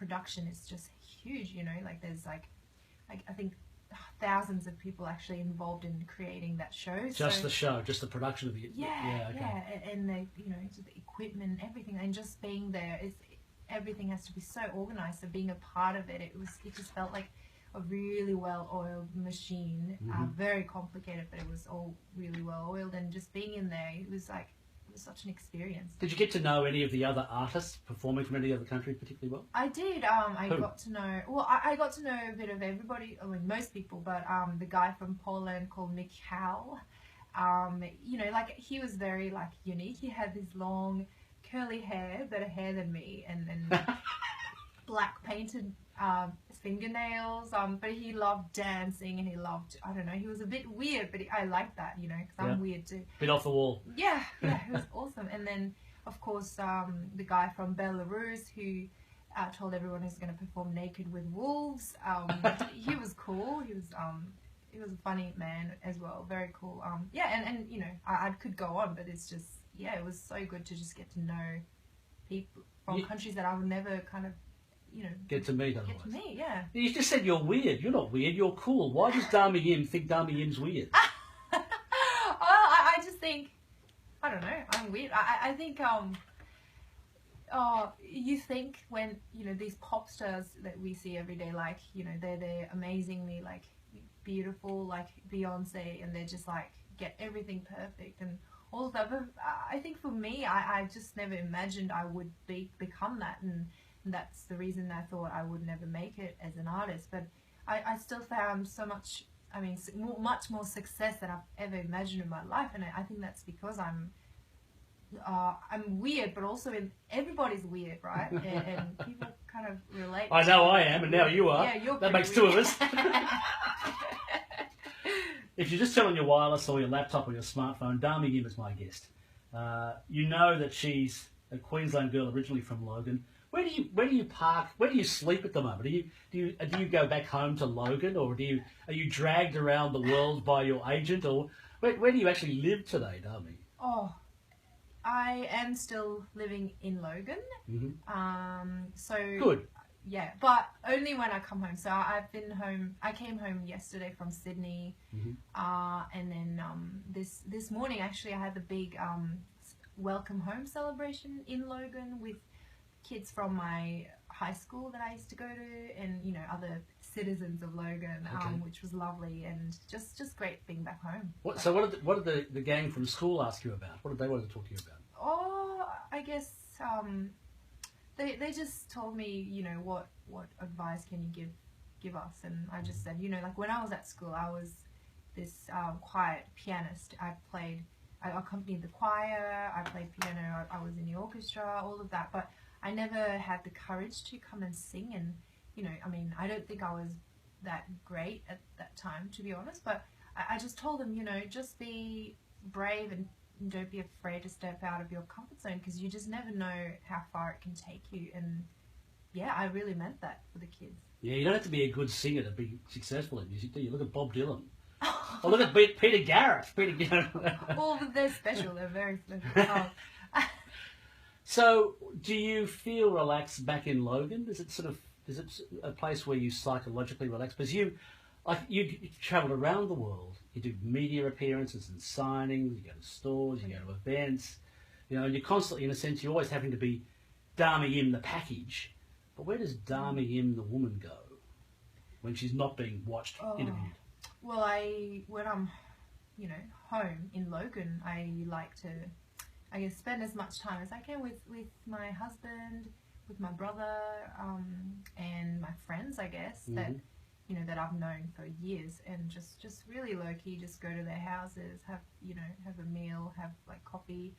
production is just huge, you know, like there's like I think thousands of people actually involved in creating that show. Just the show, just the production of it. Yeah, and the, you know, the equipment, everything, and just being there is, everything has to be so organized. So being a part of it, it just felt like a really well-oiled machine. Very complicated, but it was all really well-oiled. And just being in there, it was such an experience. Did you get to know any of the other artists performing from any other country particularly well? I did. I got to know. Well, I got to know a bit of everybody. I mean, most people, but the guy from Poland called Michał. You know, like he was very like unique. He had this long, curly hair, better hair than me, and black painted fingernails. But he loved dancing, and he loved, I don't know, he was a bit weird, but I liked that, you know, because I'm weird too. Bit off the wall. Yeah, it was awesome. And then, of course, the guy from Belarus who told everyone he's going to perform naked with wolves. He was cool. He was a funny man as well. Very cool. And you know, I could go on, but it's just, yeah, it was so good to just get to know people from countries that I would never kind of, you know, get to meet otherwise. Get to meet, yeah. You just said you're weird. You're not weird. You're cool. Why does Dami Yim think Dami Yim's weird? I just think, I don't know, I'm weird. I think, you think when, you know, these pop stars that we see every day, like, you know, they're amazingly, like, beautiful, like Beyonce, and they're just, like, get everything perfect and all of that. But I think for me, I just never imagined I would become that, and that's the reason I thought I would never make it as an artist. But I still found so much, I mean, much more success than I've ever imagined in my life. And I think that's because I'm weird, but also everybody's weird, right? And people kind of relate. I know I am, and now you are. Yeah, you're that makes weird. Two of us. If you just turn on your wireless or your laptop or your smartphone, Dami Yim is my guest. You know that she's a Queensland girl originally from Logan. Where do you park? Where do you sleep at the moment? Do you go back home to Logan, or are you dragged around the world by your agent, or where do you actually live today, Dami? Oh, I am still living in Logan. So good. Yeah, but only when I come home. So I've been home. I came home yesterday from Sydney, and then this morning actually I had the big welcome home celebration in Logan with kids from my high school that I used to go to, and you know, other citizens of Logan, which was lovely, and just great being back home. What did the gang from school ask you about? What did they want to talk to you about? Oh, I guess they just told me, you know, what advice can you give us, and I just said, you know, like when I was at school, I was this quiet pianist. I accompanied the choir, I played piano, I was in the orchestra, all of that, but I never had the courage to come and sing. And you know, I mean, I don't think I was that great at that time, to be honest, but I just told them, you know, just be brave and don't be afraid to step out of your comfort zone, because you just never know how far it can take you. And yeah, I really meant that for the kids. Yeah, you don't have to be a good singer to be successful in music, do you? Look at Bob Dylan. Or look at Peter Garrett. Well, they're special. They're very special. So, do you feel relaxed back in Logan? Is it a place where you psychologically relax? Because you travel around the world. You do media appearances and signings. You go to stores. You go to events. You know, and you're constantly, in a sense, you're always having to be Dami Yim the package. But where does Dami Yim the woman go when she's not being watched, interviewed? Well, when I'm, you know, home in Logan, I like to, I guess, spend as much time as I can with my husband, with my brother, and my friends, I guess, that, you know, that I've known for years, and just really low key, just go to their houses, have a meal, have like coffee.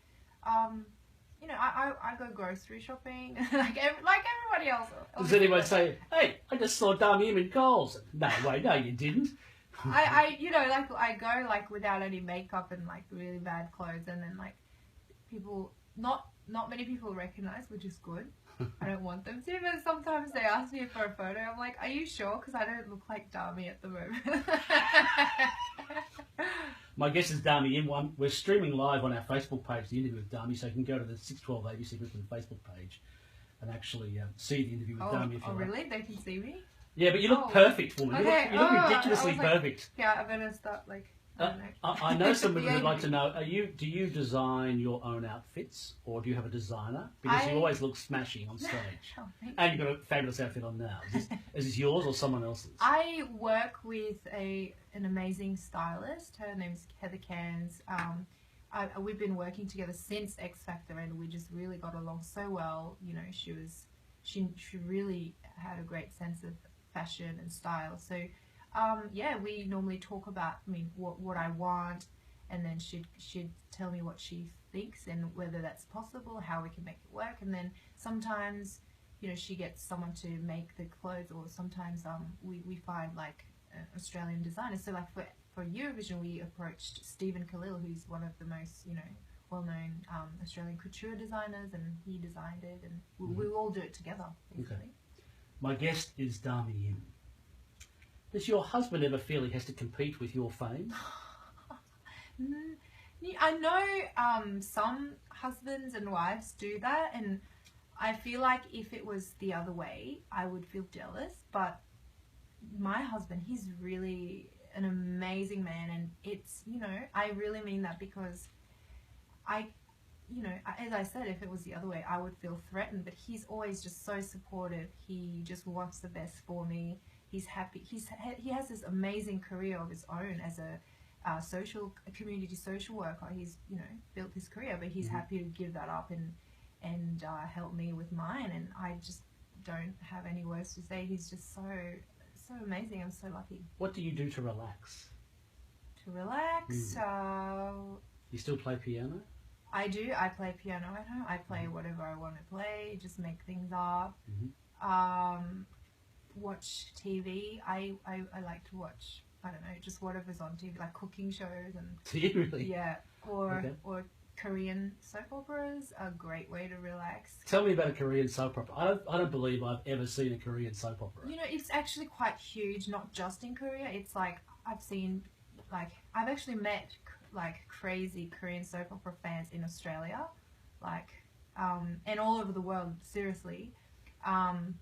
You know, I go grocery shopping like everybody else. Does anyone say, "Hey, I just saw Dami Yim in Coles"? No way, no, you didn't. You know, like I go like without any makeup and like really bad clothes, and then like people, not many people recognize, which is good. I don't want them to, but sometimes they ask me for a photo. I'm like, are you sure? Because I don't look like Dami at the moment. My guest is Dami Yim. We're streaming live on our Facebook page, the interview with Dami, so you can go to the 612 ABC Brisbane Facebook page. and actually see the interview with Dami if you like. Really? They can see me? Yeah, but you look perfect, woman. Okay. You look ridiculously perfect. Yeah, I better start I know somebody would like to know, do you design your own outfits, or do you have a designer? Because you always look smashing on stage. And you've got a fabulous outfit on now. Is this yours or someone else's? I work with an amazing stylist. Her name's Heather Cairns. We've been working together since X Factor, and we just really got along so well. You know, she really had a great sense of fashion and style. So yeah, we normally talk about what I want, and then she'd tell me what she thinks and whether that's possible, how we can make it work. And then sometimes, you know, she gets someone to make the clothes, or sometimes we find like Australian designers. So like for Eurovision, we approached Stephen Khalil, who's one of the most, you know, well-known Australian couture designers, and he designed it, and we all do it together, basically. Okay. My guest is Dami Im. Does your husband ever feel he has to compete with your fame? I know some husbands and wives do that, and I feel like if it was the other way, I would feel jealous. But my husband, he's really an amazing man, and it's, you know, I really mean that, because you know, as I said, if it was the other way, I would feel threatened. But he's always just so supportive. He just wants the best for me. He's happy. He has this amazing career of his own as a community social worker. He's, you know, built his career, but he's happy to give that up and help me with mine. And I just don't have any words to say. He's just so amazing. I'm so lucky. What do you do to relax? To relax, you still play piano? I do. I play piano at home. I play whatever I want to play. Just make things up. Watch TV. I like to watch, I don't know, just whatever's on TV, like cooking shows and. Do you really? Yeah, or Korean soap operas are a great way to relax. Tell me about a Korean soap opera. I don't believe I've ever seen a Korean soap opera. You know, it's actually quite huge, not just in Korea. It's like I've actually met like crazy Korean soap opera fans in Australia, like and all over the world. Seriously.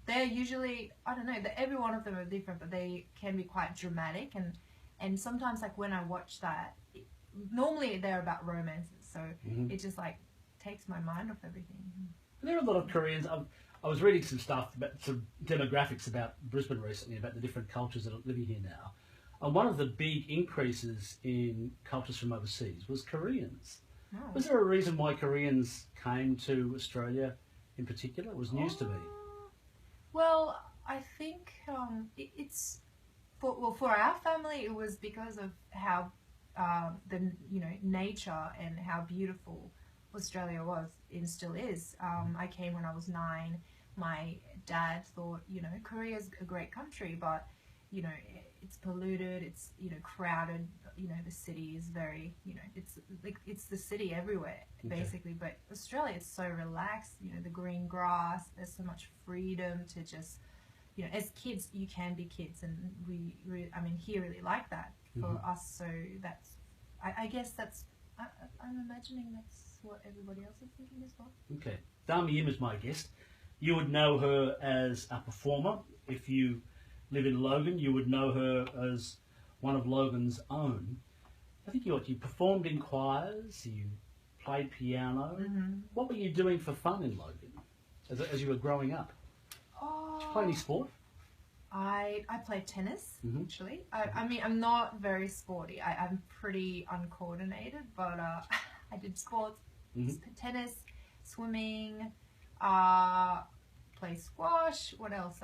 They're usually, I don't know, every one of them are different, but they can be quite dramatic, and sometimes, like, when I watch that, normally they're about romances, so it just like takes my mind off everything. There are a lot of Koreans. I was reading some stuff about some demographics about Brisbane recently, about the different cultures that are living here now, and one of the big increases in cultures from overseas was Koreans. Oh. Was there a reason why Koreans came to Australia in particular? It was news to me. Well, I think it's for our family, it was because of how the nature and how beautiful Australia was and still is. I came when I was 9. My dad thought, you know, Korea's a great country, but you know, it's polluted, it's, you know, crowded, you know, the city is very, you know, it's like it's the city everywhere basically. But Australia is so relaxed, you know, the green grass, there's so much freedom to just, you know, as kids you can be kids, and we he really like that for us. So that's, I guess that's, I'm imagining that's what everybody else is thinking as well. Okay, Dami Im is my guest. You would know her as a performer. If you live in Logan, you would know her as one of Logan's own. I think you performed in choirs, you played piano. What were you doing for fun in Logan as you were growing up? Did you play any sport? I played tennis, actually. I mean, I'm not very sporty. I'm pretty uncoordinated, but I did sports, tennis, swimming, play squash. What else?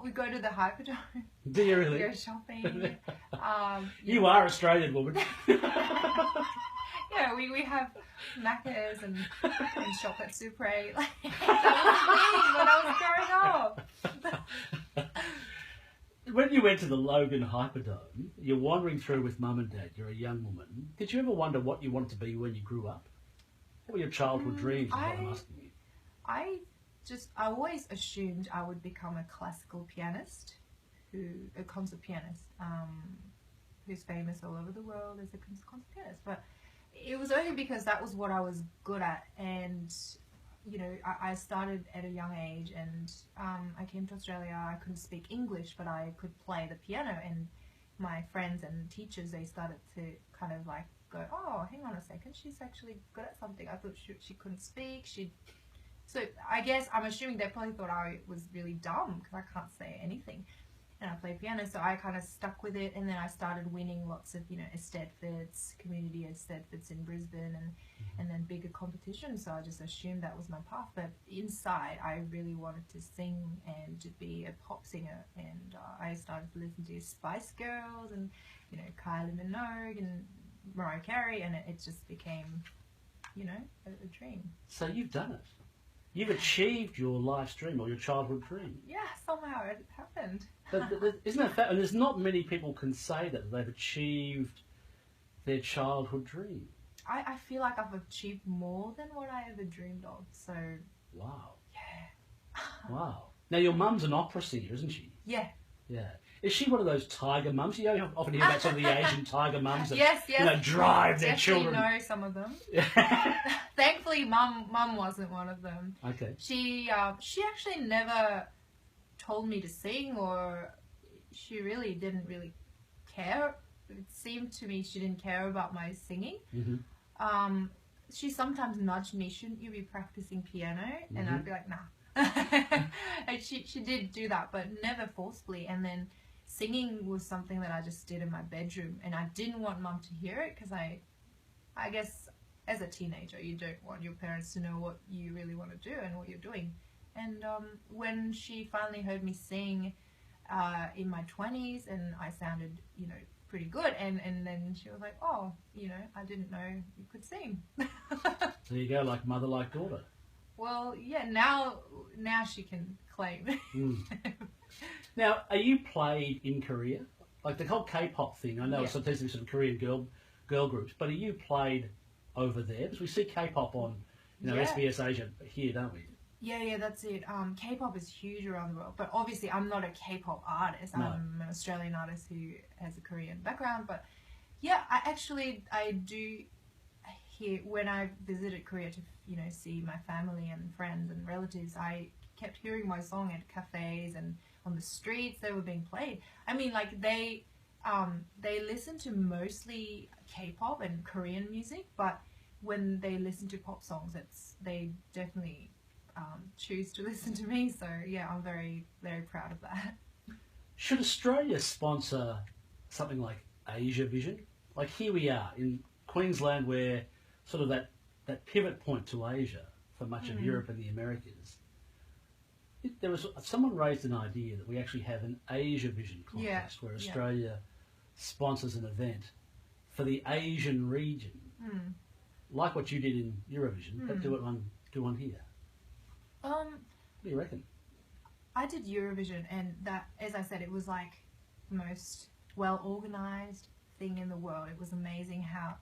We go to the Hyperdome. Do you really? Go shopping. You are Australian, woman. Yeah, we have Macca's and shop at Super 8. Like, that was me when I was growing up. When you went to the Logan Hyperdome, you're wandering through with Mum and Dad, you're a young woman. Did you ever wonder what you wanted to be when you grew up? What were your childhood dreams, is what I'm asking you? I always assumed I would become a classical pianist, a concert pianist, who's famous all over the world as a concert pianist. But it was only because that was what I was good at, and you know, I started at a young age, and I came to Australia. I couldn't speak English, but I could play the piano, and my friends and teachers, they started to kind of like go, oh, hang on a second, she's actually good at something. I thought she couldn't speak. So I guess I'm assuming they probably thought I was really dumb because I can't say anything. And I play piano, so I kind of stuck with it, and then I started winning lots of, you know, Eisteddfods, community Eisteddfods in Brisbane, and then bigger competitions, so I just assumed that was my path. But inside, I really wanted to sing and to be a pop singer, and I started to listen to Spice Girls and, you know, Kylie Minogue and Mariah Carey, and it just became, you know, a dream. So you've done it. You've achieved your life's dream or your childhood dream. Yeah, somehow it happened. But isn't that fact? And there's not many people can say that they've achieved their childhood dream. I feel like I've achieved more than what I ever dreamed of. So wow. Yeah. Wow. Now your mum's an opera singer, isn't she? Yeah. Yeah. Is she one of those tiger mums? You know, often hear about some of the Asian tiger mums that yes. you know, drive their children. I know some of them. Thankfully, mum wasn't one of them. Okay. She actually never told me to sing, or she really didn't really care. It seemed to me she didn't care about my singing. Mm-hmm. She sometimes nudged me, shouldn't you be practicing piano? And Mm-hmm. I'd be like, nah. And she did do that, but never forcefully. And then singing was something that I just did in my bedroom, and I didn't want mum to hear it because I guess as a teenager you don't want your parents to know what you really want to do and what you're doing. And when she finally heard me sing in my 20s, and I sounded, you know, pretty good, and then she was like, oh, you know, I didn't know you could sing. So you go, like mother, like daughter. Well, yeah, now she can claim. Mm. Now, are you played in Korea? Like the whole K-pop thing, I know Yeah. it's sometimes sort of Korean girl groups, but are you played over there? Because we see K-pop on, you know, Yeah. SBS Asia here, don't we? Yeah, that's it. K-pop is huge around the world, but obviously I'm not a K-pop artist. No. I'm an Australian artist who has a Korean background, but yeah, I do hear, when I visited Korea to, you know, see my family and friends and relatives, I kept hearing my song at cafes and on the streets. They were being played. I mean, like they listen to mostly K-pop and Korean music, but when they listen to pop songs, they definitely choose to listen to me. So yeah, I'm very, very proud of that. Should Australia sponsor something like Asia Vision? Like here we are in Queensland, where sort of that pivot point to Asia for much of Europe and the Americas. Someone raised an idea that we actually have an Asia Vision contest where Australia sponsors an event for the Asian region, like what you did in Eurovision, but do one here. What do you reckon? I did Eurovision, and that, as I said, it was like the most well-organized thing in the world. It was amazing how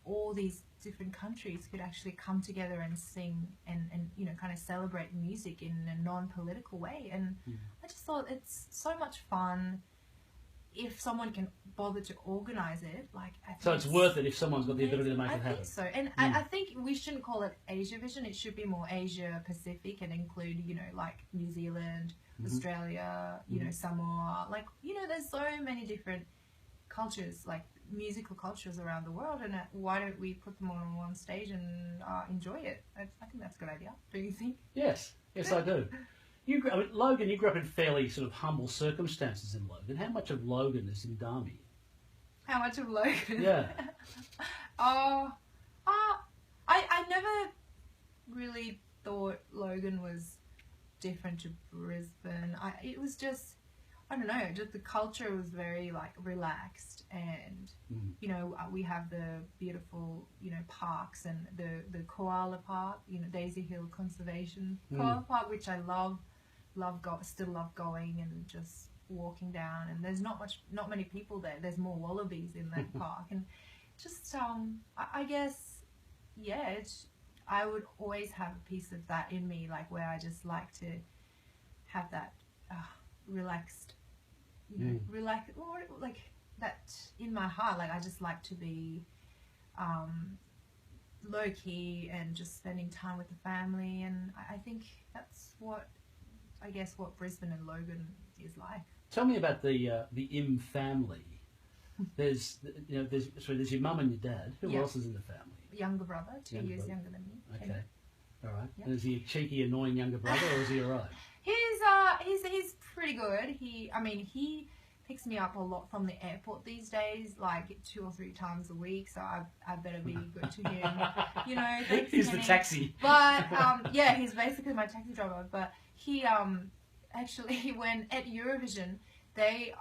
all these different countries could actually come together and sing and you know, kind of celebrate music in a non-political way. And I just thought it's so much fun if someone can bother to organize it. Like, I think so it's worth it if someone's got the ability to make it happen. I think so. And I think we shouldn't call it Asia Vision. It should be more Asia Pacific and include, you know, like New Zealand, Australia, you know, Samoa. Like, you know, there's so many different cultures, like musical cultures around the world, and why don't we put them all on one stage and enjoy it? I think that's a good idea. Do you think? Yes, I do. Logan, you grew up in fairly sort of humble circumstances in Logan. How much of Logan is in Dami? How much of Logan? Yeah. I never really thought Logan was different to Brisbane. It was just, I don't know, just the culture was very like relaxed, and you know, we have the beautiful, you know, parks, and the koala park, you know, Daisy Hill Conservation Koala Park, which I still love going and just walking down. And there's not many people there. There's more wallabies in that park, and just I guess, yeah, I would always have a piece of that in me, like where I just like to have that relaxed, you know, like that in my heart. Like I just like to be low key and just spending time with the family, and I think that's what Brisbane and Logan is like. Tell me about the Im family. There's there's your mum and your dad. Who Yeah. else is in the family? Younger brother, 2 Younger years brother. younger than me. Okay, Kenny. all right. Yeah. And is he a cheeky, annoying younger brother, or is he all right? He's pretty good. He picks me up a lot from the airport these days, like 2 or 3 times a week. So I better be good to him. You know, thanks, He's the Kenny. taxi. But yeah, he's basically my taxi driver. But he actually, when at Eurovision, they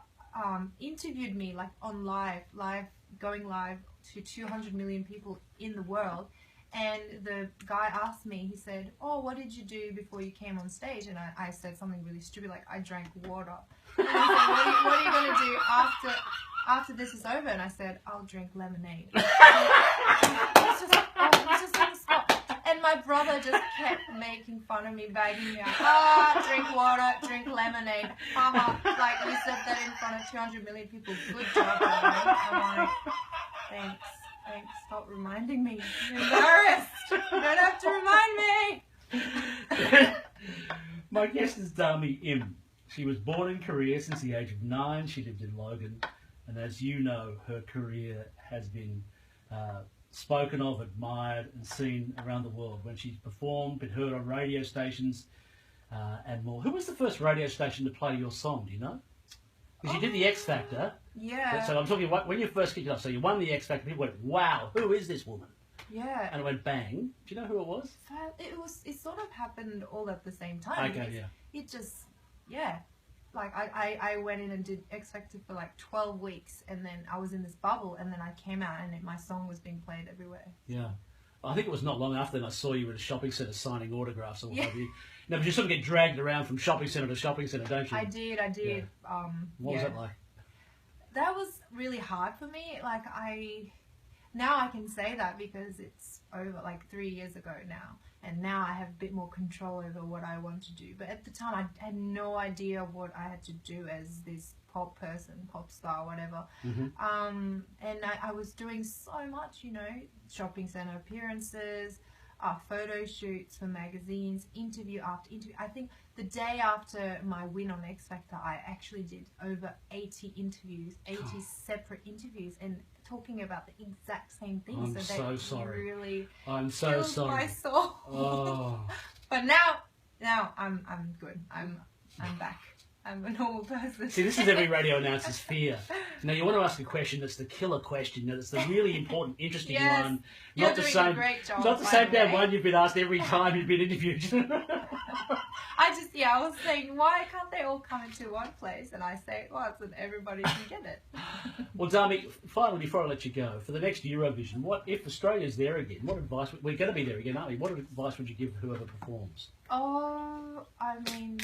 interviewed me like on going live to 200 million people in the world. And the guy asked me, he said, "Oh, what did you do before you came on stage?" And I said something really stupid, like, "I drank water." And he said, what are you going to do after this is over? And I said, "I'll drink lemonade." It's just on the spot. And my brother just kept making fun of me, bagging me up. Drink water, drink lemonade. Haha. Like, you said that in front of 200 million people. Good job, man. I'm like, thanks. Stop reminding me. I'm embarrassed. You don't have to remind me. My guest is Dami Im. She was born in Korea. Since the age of 9, she lived in Logan. And as you know, her career has been spoken of, admired, and seen around the world. When she's performed, been heard on radio stations, and more. Who was the first radio station to play your song? Do you know? Because you did the X Factor. Yeah. So I'm talking when you first kicked it off. So you won the X Factor. People went, "Wow, who is this woman?" Yeah. And it went bang. Do you know who it was? It sort of happened all at the same time. Okay, yeah. It just, yeah. Like, I went in and did X Factor for like 12 weeks, and then I was in this bubble, and then I came out, and my song was being played everywhere. Yeah. I think it was not long after that I saw you at a shopping centre signing autographs or what Yeah. have you. No, but you sort of get dragged around from shopping centre to shopping centre, don't you? I did. Yeah. What was that like? That was really hard for me. Like, now I can say that because it's over like 3 years ago now, and now I have a bit more control over what I want to do. But at the time, I had no idea what I had to do as this pop person, pop star, whatever. Mm-hmm. And I was doing so much, you know, shopping centre appearances, photo shoots for magazines, interview after interview. I think the day after my win on X Factor, I actually did over 80 interviews, 80 separate interviews, and talking about the exact same thing. I'm so that sorry. Really I'm so killed sorry. my soul. Oh. But now I'm good. I'm back. I'm a normal person. See, this is every radio announcer's fear. Now, you want to ask a question that's the killer question, that's the really important, interesting Yes. one. You're Not the doing same, a great job, not the by same the damn way. one you've been asked every time you've been interviewed. I was saying, why can't they all come into one place? And I say, well, so that everybody can get it. Well, Dami, finally, before I let you go, for the next Eurovision, what if Australia's there again? What advice? We're going to be there again, aren't we? What advice would you give whoever performs? Oh, I mean,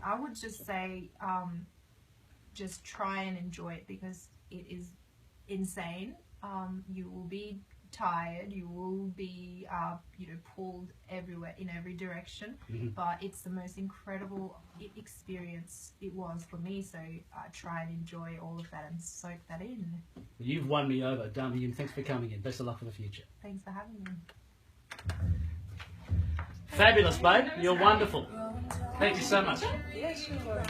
I would just say, just try and enjoy it, because it is insane. You will be tired, you will be pulled everywhere in every direction, but it's the most incredible experience it was for me. So try and enjoy all of that and soak that in. Well, you've won me over, Dami, and thanks for coming in. Best of luck for the future. Thanks for having me. Fabulous, babe. You're wonderful. Thank you so much. Yes, you were.